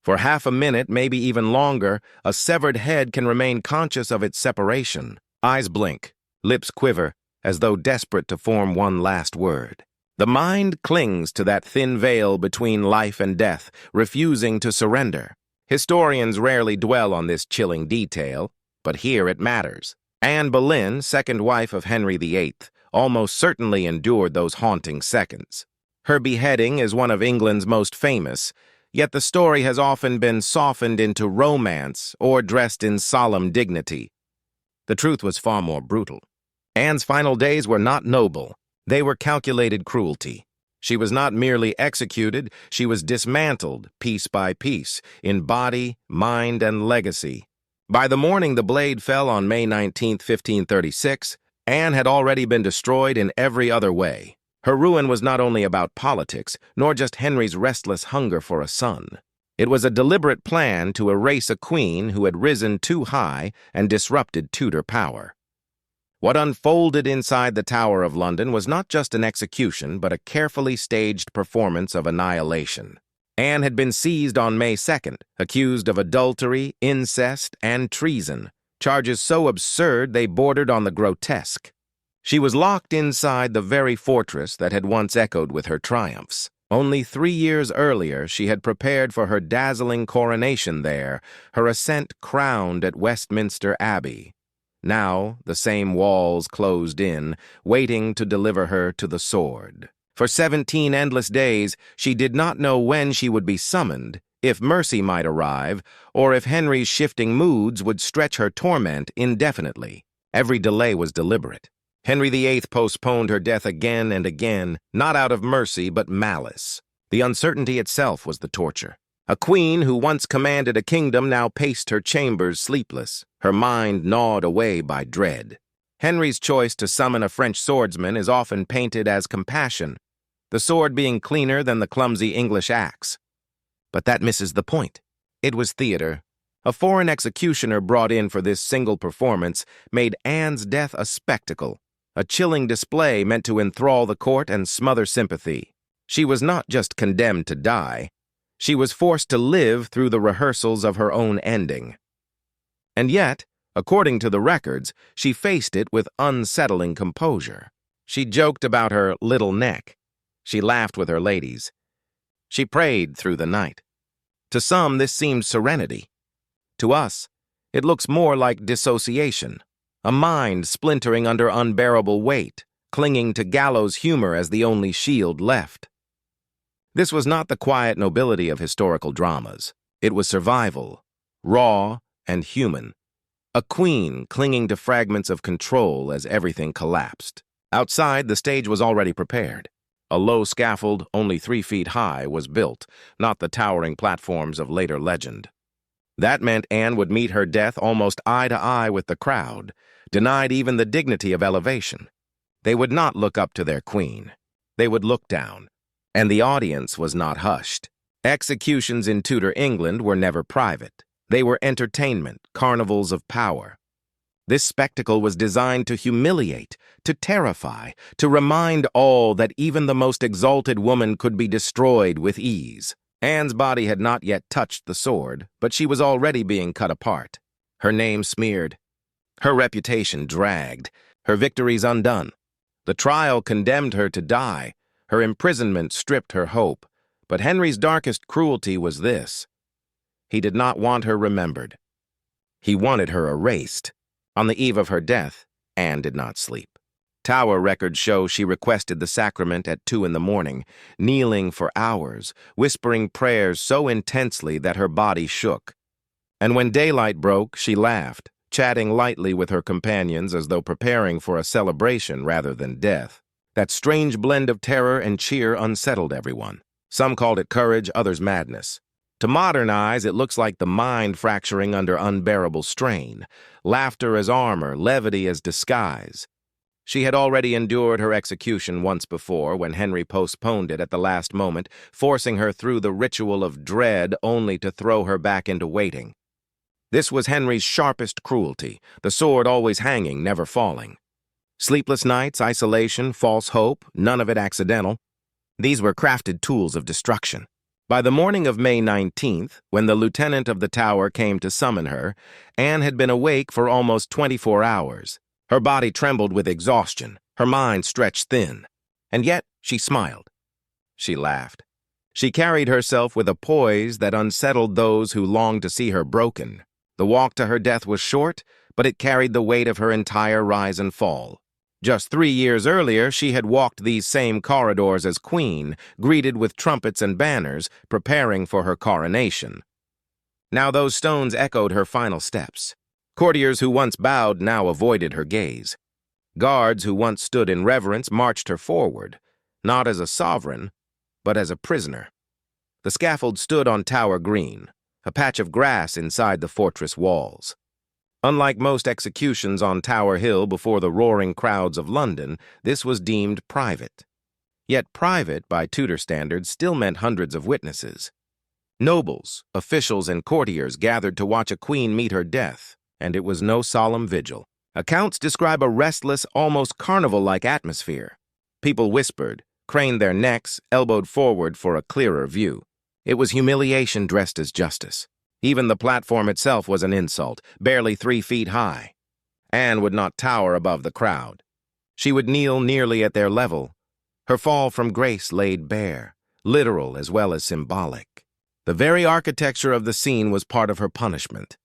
For half a minute, maybe even longer, a severed head can remain conscious of its separation. Eyes blink, lips quiver, as though desperate to form one last word. The mind clings to that thin veil between life and death, refusing to surrender. Historians rarely dwell on this chilling detail, but here it matters. Anne Boleyn, second wife of Henry VIII, almost certainly endured those haunting seconds. Her beheading is one of England's most famous, yet the story has often been softened into romance or dressed in solemn dignity. The truth was far more brutal. Anne's final days were not noble. They were calculated cruelty. She was not merely executed, she was dismantled, piece by piece, in body, mind, and legacy. By the morning the blade fell on May 19, 1536, Anne had already been destroyed in every other way. Her ruin was not only about politics, nor just Henry's restless hunger for a son. It was a deliberate plan to erase a queen who had risen too high and disrupted Tudor power. What unfolded inside the Tower of London was not just an execution, but a carefully staged performance of annihilation. Anne had been seized on May 2nd, accused of adultery, incest, and treason, charges so absurd they bordered on the grotesque. She was locked inside the very fortress that had once echoed with her triumphs. Only 3 years earlier, she had prepared for her dazzling coronation there, her ascent crowned at Westminster Abbey. Now, the same walls closed in, waiting to deliver her to the sword. For 17 endless days, she did not know when she would be summoned, if mercy might arrive, or if Henry's shifting moods would stretch her torment indefinitely. Every delay was deliberate. Henry VIII postponed her death again and again, not out of mercy but malice. The uncertainty itself was the torture. A queen who once commanded a kingdom now paced her chambers sleepless, her mind gnawed away by dread. Henry's choice to summon a French swordsman is often painted as compassion, the sword being cleaner than the clumsy English axe. But that misses the point. It was theater. A foreign executioner brought in for this single performance made Anne's death a spectacle, a chilling display meant to enthrall the court and smother sympathy. She was not just condemned to die. She was forced to live through the rehearsals of her own ending. And yet, according to the records, she faced it with unsettling composure. She joked about her little neck. She laughed with her ladies. She prayed through the night. To some, this seemed serenity. To us, it looks more like dissociation, a mind splintering under unbearable weight, clinging to gallows humor as the only shield left. This was not the quiet nobility of historical dramas. It was survival, raw and human. A queen clinging to fragments of control as everything collapsed. Outside, the stage was already prepared. A low scaffold, only 3 feet high, was built, not the towering platforms of later legend. That meant Anne would meet her death almost eye to eye with the crowd, denied even the dignity of elevation. They would not look up to their queen. They would look down. And the audience was not hushed. Executions in Tudor England were never private. They were entertainment, carnivals of power. This spectacle was designed to humiliate, to terrify, to remind all that even the most exalted woman could be destroyed with ease. Anne's body had not yet touched the sword, but she was already being cut apart. Her name smeared. Her reputation dragged. Her victories undone. The trial condemned her to die. Her imprisonment stripped her hope, but Henry's darkest cruelty was this. He did not want her remembered. He wanted her erased. On the eve of her death, Anne did not sleep. Tower records show she requested the sacrament at 2 in the morning, kneeling for hours, whispering prayers so intensely that her body shook. And when daylight broke, she laughed, chatting lightly with her companions as though preparing for a celebration rather than death. That strange blend of terror and cheer unsettled everyone. Some called it courage, others madness. To modern eyes, it looks like the mind fracturing under unbearable strain, laughter as armor, levity as disguise. She had already endured her execution once before when Henry postponed it at the last moment, forcing her through the ritual of dread only to throw her back into waiting. This was Henry's sharpest cruelty, the sword always hanging, never falling. Sleepless nights, isolation, false hope, none of it accidental. These were crafted tools of destruction. By the morning of May 19th, when the lieutenant of the tower came to summon her, Anne had been awake for almost 24 hours. Her body trembled with exhaustion, her mind stretched thin. And yet she smiled. She laughed. She carried herself with a poise that unsettled those who longed to see her broken. The walk to her death was short, but it carried the weight of her entire rise and fall. Just 3 years earlier, she had walked these same corridors as queen, greeted with trumpets and banners, preparing for her coronation. Now those stones echoed her final steps. Courtiers who once bowed now avoided her gaze. Guards who once stood in reverence marched her forward, not as a sovereign, but as a prisoner. The scaffold stood on Tower Green, a patch of grass inside the fortress walls. Unlike most executions on Tower Hill before the roaring crowds of London, this was deemed private. Yet private, by Tudor standards, still meant hundreds of witnesses. Nobles, officials, and courtiers gathered to watch a queen meet her death, and it was no solemn vigil. Accounts describe a restless, almost carnival-like atmosphere. People whispered, craned their necks, elbowed forward for a clearer view. It was humiliation dressed as justice. Even the platform itself was an insult, barely 3 feet high. Anne would not tower above the crowd. She would kneel nearly at their level, her fall from grace laid bare, literal as well as symbolic. The very architecture of the scene was part of her punishment.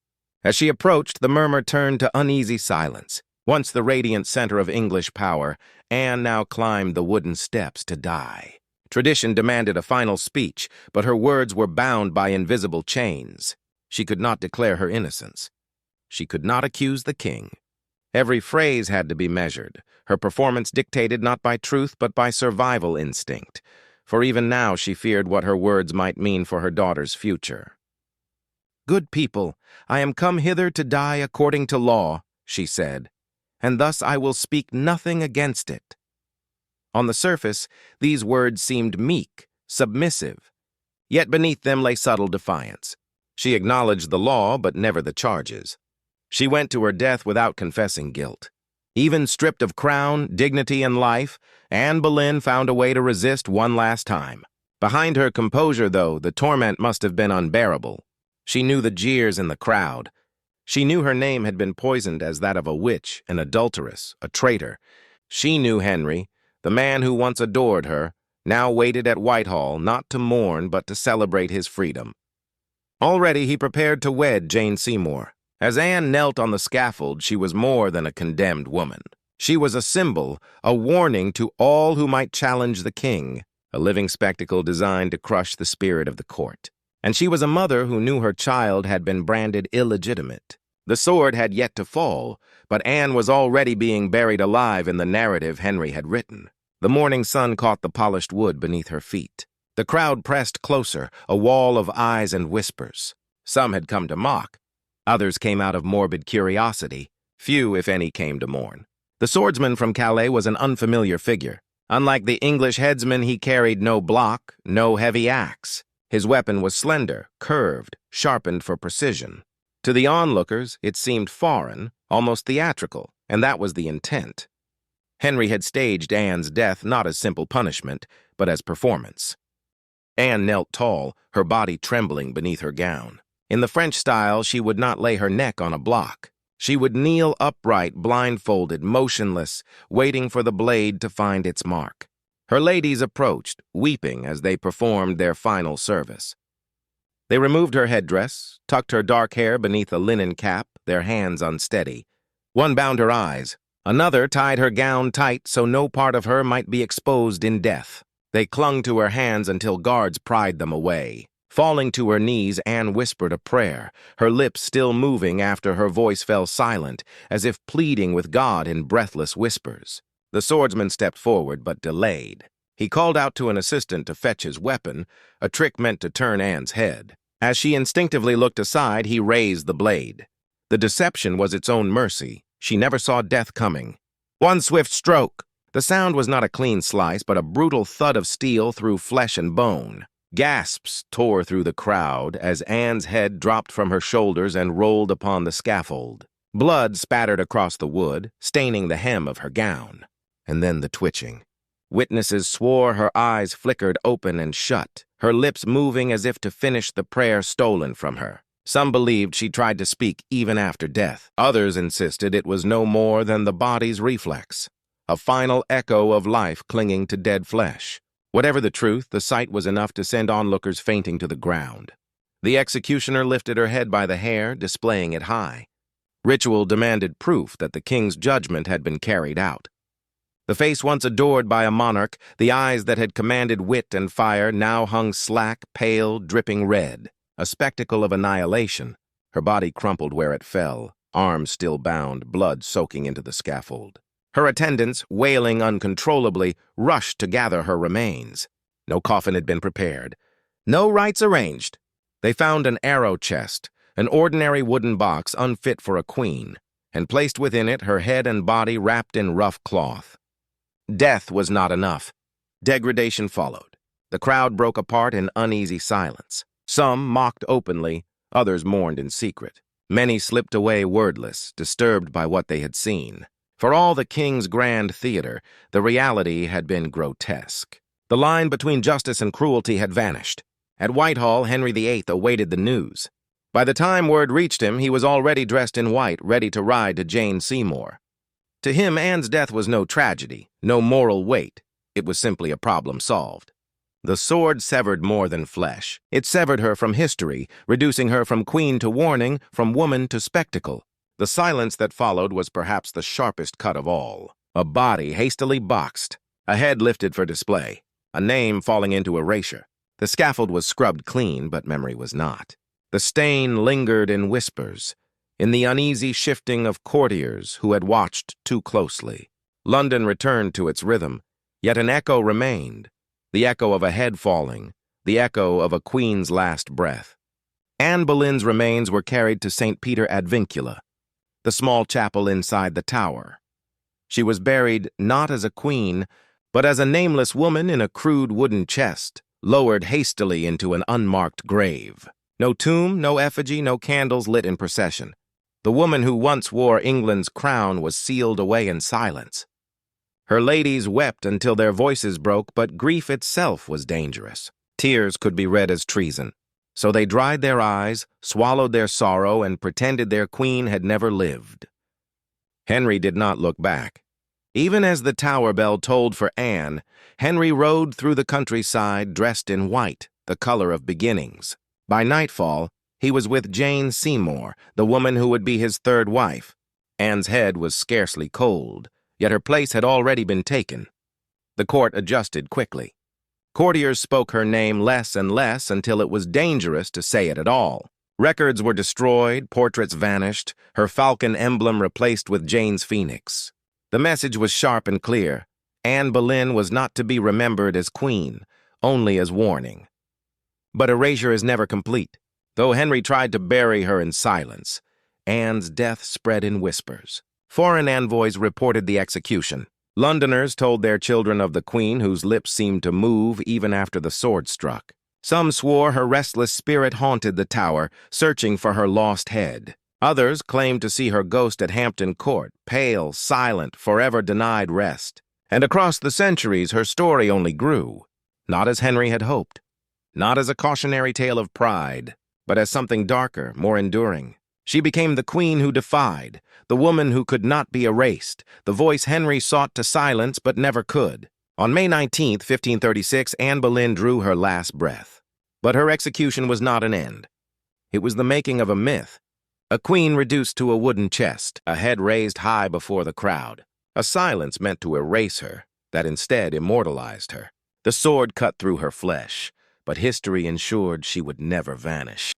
As she approached, the murmur turned to uneasy silence. Once the radiant center of English power, Anne now climbed the wooden steps to die. Tradition demanded a final speech, but her words were bound by invisible chains. She could not declare her innocence. She could not accuse the king. Every phrase had to be measured, her performance dictated not by truth but by survival instinct, for even now she feared what her words might mean for her daughter's future. "Good people, I am come hither to die according to law," she said, "and thus I will speak nothing against it." On the surface, these words seemed meek, submissive, yet beneath them lay subtle defiance. She acknowledged the law, but never the charges. She went to her death without confessing guilt. Even stripped of crown, dignity, and life, Anne Boleyn found a way to resist one last time. Behind her composure, though, the torment must have been unbearable. She knew the jeers in the crowd. She knew her name had been poisoned as that of a witch, an adulteress, a traitor. She knew Henry, the man who once adored her, now waited at Whitehall not to mourn but to celebrate his freedom. Already he prepared to wed Jane Seymour. As Anne knelt on the scaffold, she was more than a condemned woman. She was a symbol, a warning to all who might challenge the king, a living spectacle designed to crush the spirit of the court. And she was a mother who knew her child had been branded illegitimate. The sword had yet to fall, but Anne was already being buried alive in the narrative Henry had written. The morning sun caught the polished wood beneath her feet. The crowd pressed closer, a wall of eyes and whispers. Some had come to mock. Others came out of morbid curiosity. Few, if any, came to mourn. The swordsman from Calais was an unfamiliar figure. Unlike the English headsman, he carried no block, no heavy axe. His weapon was slender, curved, sharpened for precision. To the onlookers, it seemed foreign, almost theatrical, and that was the intent. Henry had staged Anne's death not as simple punishment, but as performance. Anne knelt tall, her body trembling beneath her gown. In the French style, she would not lay her neck on a block. She would kneel upright, blindfolded, motionless, waiting for the blade to find its mark. Her ladies approached, weeping as they performed their final service. They removed her headdress, tucked her dark hair beneath a linen cap, their hands unsteady. One bound her eyes. Another tied her gown tight so no part of her might be exposed in death. They clung to her hands until guards pried them away. Falling to her knees, Anne whispered a prayer, her lips still moving after her voice fell silent, as if pleading with God in breathless whispers. The swordsman stepped forward, but delayed. He called out to an assistant to fetch his weapon, a trick meant to turn Anne's head. As she instinctively looked aside, he raised the blade. The deception was its own mercy. She never saw death coming. One swift stroke. The sound was not a clean slice, but a brutal thud of steel through flesh and bone. Gasps tore through the crowd as Anne's head dropped from her shoulders and rolled upon the scaffold. Blood spattered across the wood, staining the hem of her gown. And then the twitching. Witnesses swore her eyes flickered open and shut, her lips moving as if to finish the prayer stolen from her. Some believed she tried to speak even after death. Others insisted it was no more than the body's reflex, a final echo of life clinging to dead flesh. Whatever the truth, the sight was enough to send onlookers fainting to the ground. The executioner lifted her head by the hair, displaying it high. Ritual demanded proof that the king's judgment had been carried out. The face once adored by a monarch, the eyes that had commanded wit and fire, now hung slack, pale, dripping red, a spectacle of annihilation. Her body crumpled where it fell, arms still bound, blood soaking into the scaffold. Her attendants, wailing uncontrollably, rushed to gather her remains. No coffin had been prepared, no rites arranged. They found an arrow chest, an ordinary wooden box unfit for a queen, and placed within it her head and body wrapped in rough cloth. Death was not enough. Degradation followed. The crowd broke apart in uneasy silence. Some mocked openly, others mourned in secret. Many slipped away wordless, disturbed by what they had seen. For all the king's grand theater, the reality had been grotesque. The line between justice and cruelty had vanished. At Whitehall, Henry VIII awaited the news. By the time word reached him, he was already dressed in white, ready to ride to Jane Seymour. To him, Anne's death was no tragedy, no moral weight. It was simply a problem solved. The sword severed more than flesh. It severed her from history, reducing her from queen to warning, from woman to spectacle. The silence that followed was perhaps the sharpest cut of all. A body hastily boxed, a head lifted for display, a name falling into erasure. The scaffold was scrubbed clean, but memory was not. The stain lingered in whispers, in the uneasy shifting of courtiers who had watched too closely. London returned to its rhythm, yet an echo remained, the echo of a head falling, the echo of a queen's last breath. Anne Boleyn's remains were carried to St. Peter ad Vincula, the small chapel inside the tower. She was buried not as a queen, but as a nameless woman in a crude wooden chest, lowered hastily into an unmarked grave. No tomb, no effigy, no candles lit in procession. The woman who once wore England's crown was sealed away in silence. Her ladies wept until their voices broke, but grief itself was dangerous. Tears could be read as treason. So they dried their eyes, swallowed their sorrow, and pretended their queen had never lived. Henry did not look back. Even as the tower bell tolled for Anne, Henry rode through the countryside dressed in white, the color of beginnings. By nightfall, he was with Jane Seymour, the woman who would be his third wife. Anne's head was scarcely cold, yet her place had already been taken. The court adjusted quickly. Courtiers spoke her name less and less until it was dangerous to say it at all. Records were destroyed, portraits vanished, her falcon emblem replaced with Jane's phoenix. The message was sharp and clear. Anne Boleyn was not to be remembered as queen, only as warning. But erasure is never complete. Though Henry tried to bury her in silence, Anne's death spread in whispers. Foreign envoys reported the execution. Londoners told their children of the queen whose lips seemed to move even after the sword struck. Some swore her restless spirit haunted the tower, searching for her lost head. Others claimed to see her ghost at Hampton Court, pale, silent, forever denied rest. And across the centuries, her story only grew, not as Henry had hoped, not as a cautionary tale of pride, but as something darker, more enduring. She became the queen who defied, the woman who could not be erased, the voice Henry sought to silence but never could. On May 19, 1536, Anne Boleyn drew her last breath. But her execution was not an end. It was the making of a myth. A queen reduced to a wooden chest, a head raised high before the crowd. A silence meant to erase her, that instead immortalized her. The sword cut through her flesh, but history ensured she would never vanish.